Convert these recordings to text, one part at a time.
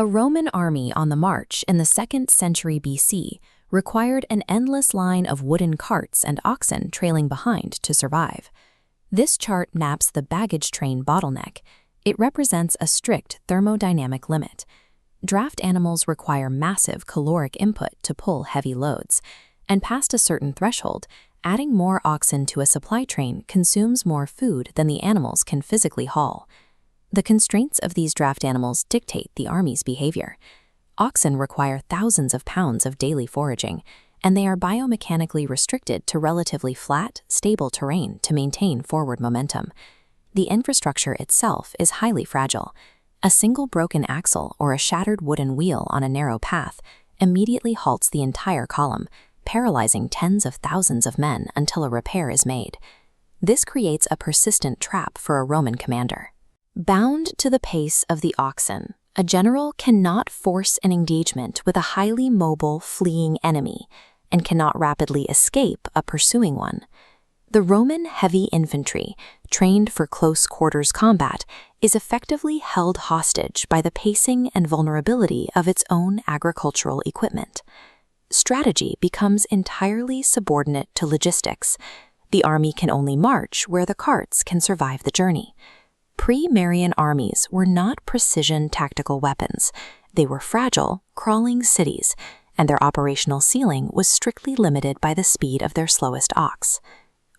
A Roman army on the march in the 2nd century BC required an endless line of wooden carts and oxen trailing behind to survive. This chart maps the baggage train bottleneck. It represents a strict thermodynamic limit. Draft animals require massive caloric input to pull heavy loads, and past a certain threshold, adding more oxen to a supply train consumes more food than the animals can physically haul. The constraints of these draft animals dictate the army's behavior. Oxen require thousands of pounds of daily foraging, and they are biomechanically restricted to relatively flat, stable terrain to maintain forward momentum. The infrastructure itself is highly fragile. A single broken axle or a shattered wooden wheel on a narrow path immediately halts the entire column, paralyzing tens of thousands of men until a repair is made. This creates a persistent trap for a Roman commander. Bound to the pace of the oxen, a general cannot force an engagement with a highly mobile, fleeing enemy and cannot rapidly escape a pursuing one. The Roman heavy infantry, trained for close quarters combat, is effectively held hostage by the pacing and vulnerability of its own agricultural equipment. Strategy becomes entirely subordinate to logistics. The army can only march where the carts can survive the journey. Pre-Marian armies were not precision tactical weapons. They were fragile, crawling cities, and their operational ceiling was strictly limited by the speed of their slowest ox.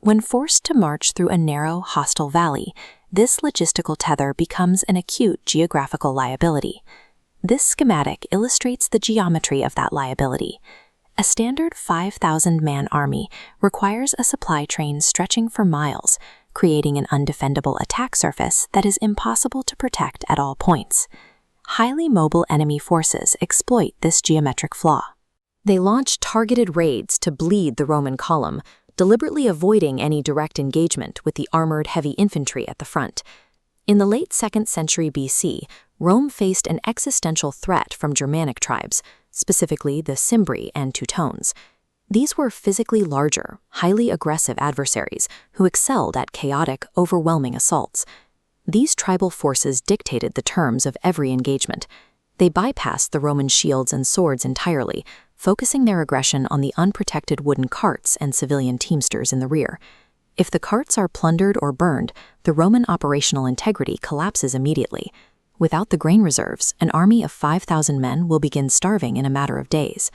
When forced to march through a narrow, hostile valley, this logistical tether becomes an acute geographical liability. This schematic illustrates the geometry of that liability. A standard 5,000-man army requires a supply train stretching for miles, creating an undefendable attack surface that is impossible to protect at all points. Highly mobile enemy forces exploit this geometric flaw. They launch targeted raids to bleed the Roman column, deliberately avoiding any direct engagement with the armored heavy infantry at the front. In the late 2nd century BC, Rome faced an existential threat from Germanic tribes, specifically the Cimbri and Teutones. These were physically larger, highly aggressive adversaries who excelled at chaotic, overwhelming assaults. These tribal forces dictated the terms of every engagement. They bypassed the Roman shields and swords entirely, focusing their aggression on the unprotected wooden carts and civilian teamsters in the rear. If the carts are plundered or burned, the Roman operational integrity collapses immediately. Without the grain reserves, an army of 5,000 men will begin starving in a matter of days.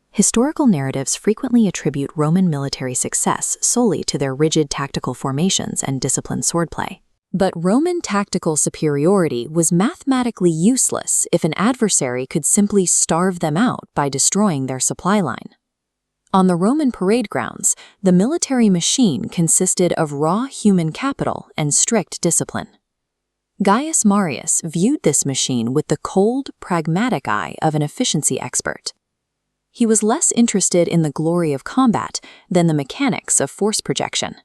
Historical narratives frequently attribute Roman military success solely to their rigid tactical formations and disciplined swordplay. But Roman tactical superiority was mathematically useless if an adversary could simply starve them out by destroying their supply line. On the Roman parade grounds, the military machine consisted of raw human capital and strict discipline. Gaius Marius viewed this machine with the cold, pragmatic eye of an efficiency expert. He was less interested in the glory of combat than the mechanics of force projection.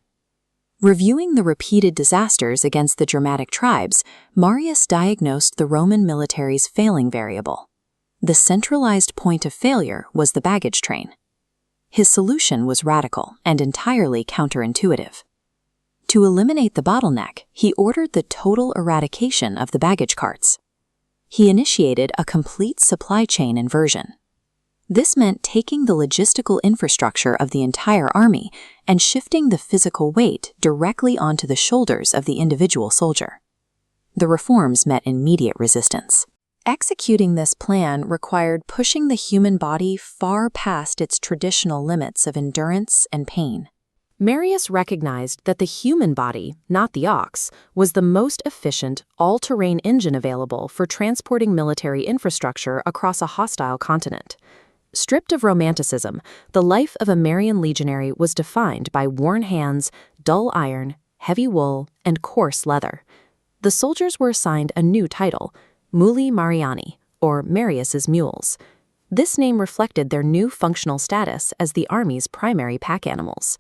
Reviewing the repeated disasters against the Germanic tribes, Marius diagnosed the Roman military's failing variable. The centralized point of failure was the baggage train. His solution was radical and entirely counterintuitive. To eliminate the bottleneck, he ordered the total eradication of the baggage carts. He initiated a complete supply chain inversion. This meant taking the logistical infrastructure of the entire army and shifting the physical weight directly onto the shoulders of the individual soldier. The reforms met immediate resistance. Executing this plan required pushing the human body far past its traditional limits of endurance and pain. Marius recognized that the human body, not the ox, was the most efficient, all-terrain engine available for transporting military infrastructure across a hostile continent. Stripped of romanticism, the life of a Marian legionary was defined by worn hands, dull iron, heavy wool, and coarse leather. The soldiers were assigned a new title, Muli Mariani, or Marius's Mules. This name reflected their new functional status as the army's primary pack animals.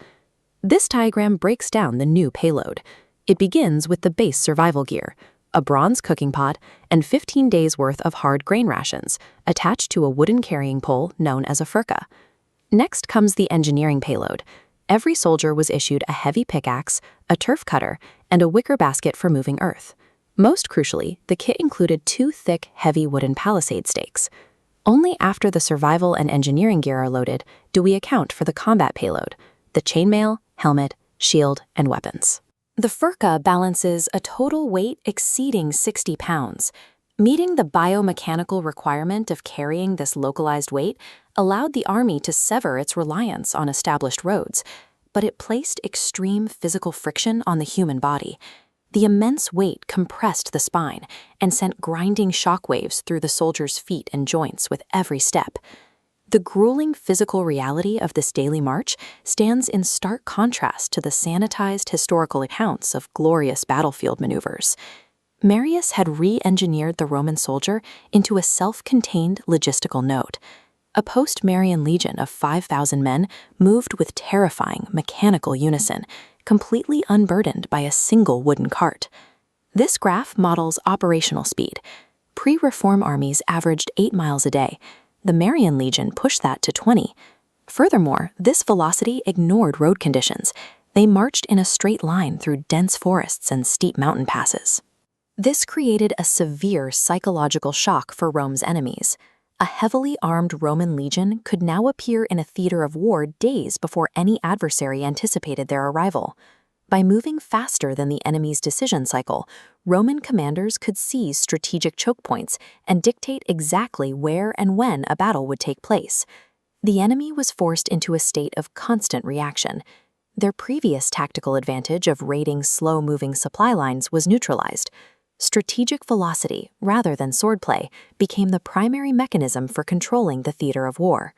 This diagram breaks down the new payload. It begins with the base survival gear, a bronze cooking pot, and 15 days' worth of hard grain rations, attached to a wooden carrying pole known as a furca. Next comes the engineering payload. Every soldier was issued a heavy pickaxe, a turf cutter, and a wicker basket for moving earth. Most crucially, the kit included 2 thick, heavy wooden palisade stakes. Only after the survival and engineering gear are loaded do we account for the combat payload, the chainmail, helmet, shield, and weapons. The furca balances a total weight exceeding 60 pounds. Meeting the biomechanical requirement of carrying this localized weight allowed the Army to sever its reliance on established roads, but it placed extreme physical friction on the human body. The immense weight compressed the spine and sent grinding shockwaves through the soldier's feet and joints with every step. The grueling physical reality of this daily march stands in stark contrast to the sanitized historical accounts of glorious battlefield maneuvers. Marius had re-engineered the Roman soldier into a self-contained logistical node. A post-Marian legion of 5,000 men moved with terrifying mechanical unison, completely unburdened by a single wooden cart. This graph models operational speed. Pre-reform armies averaged 8 miles a day. The Marian legion pushed that to 20. Furthermore, this velocity ignored road conditions. They marched in a straight line through dense forests and steep mountain passes. This created a severe psychological shock for Rome's enemies. A heavily armed Roman legion could now appear in a theater of war days before any adversary anticipated their arrival. By moving faster than the enemy's decision cycle, Roman commanders could seize strategic choke points and dictate exactly where and when a battle would take place. The enemy was forced into a state of constant reaction. Their previous tactical advantage of raiding slow-moving supply lines was neutralized. Strategic velocity, rather than swordplay, became the primary mechanism for controlling the theater of war.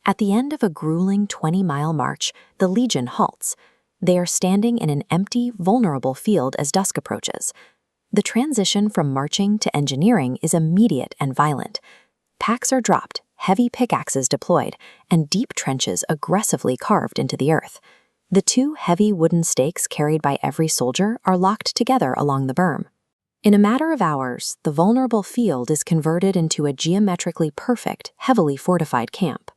At the end of a grueling 20-mile march, the legion halts. They are standing in an empty, vulnerable field as dusk approaches. The transition from marching to engineering is immediate and violent. Packs are dropped, heavy pickaxes deployed, and deep trenches aggressively carved into the earth. The 2 heavy wooden stakes carried by every soldier are locked together along the berm. In a matter of hours, the vulnerable field is converted into a geometrically perfect, heavily fortified camp.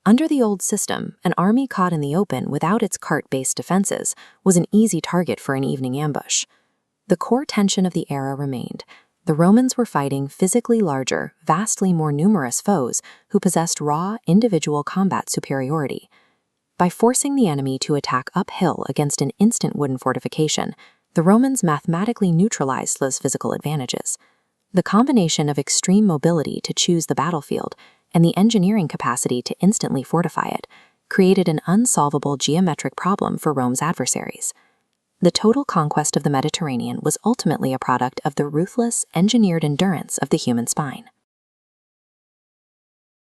Under the old system, an army caught in the open without its cart-based defenses was an easy target for an evening ambush. The core tension of the era remained. The Romans were fighting physically larger, vastly more numerous foes who possessed raw, individual combat superiority. By forcing the enemy to attack uphill against an instant wooden fortification, the Romans mathematically neutralized those physical advantages. The combination of extreme mobility to choose the battlefield and the engineering capacity to instantly fortify it created an unsolvable geometric problem for Rome's adversaries. The total conquest of the Mediterranean was ultimately a product of the ruthless, engineered endurance of the human spine.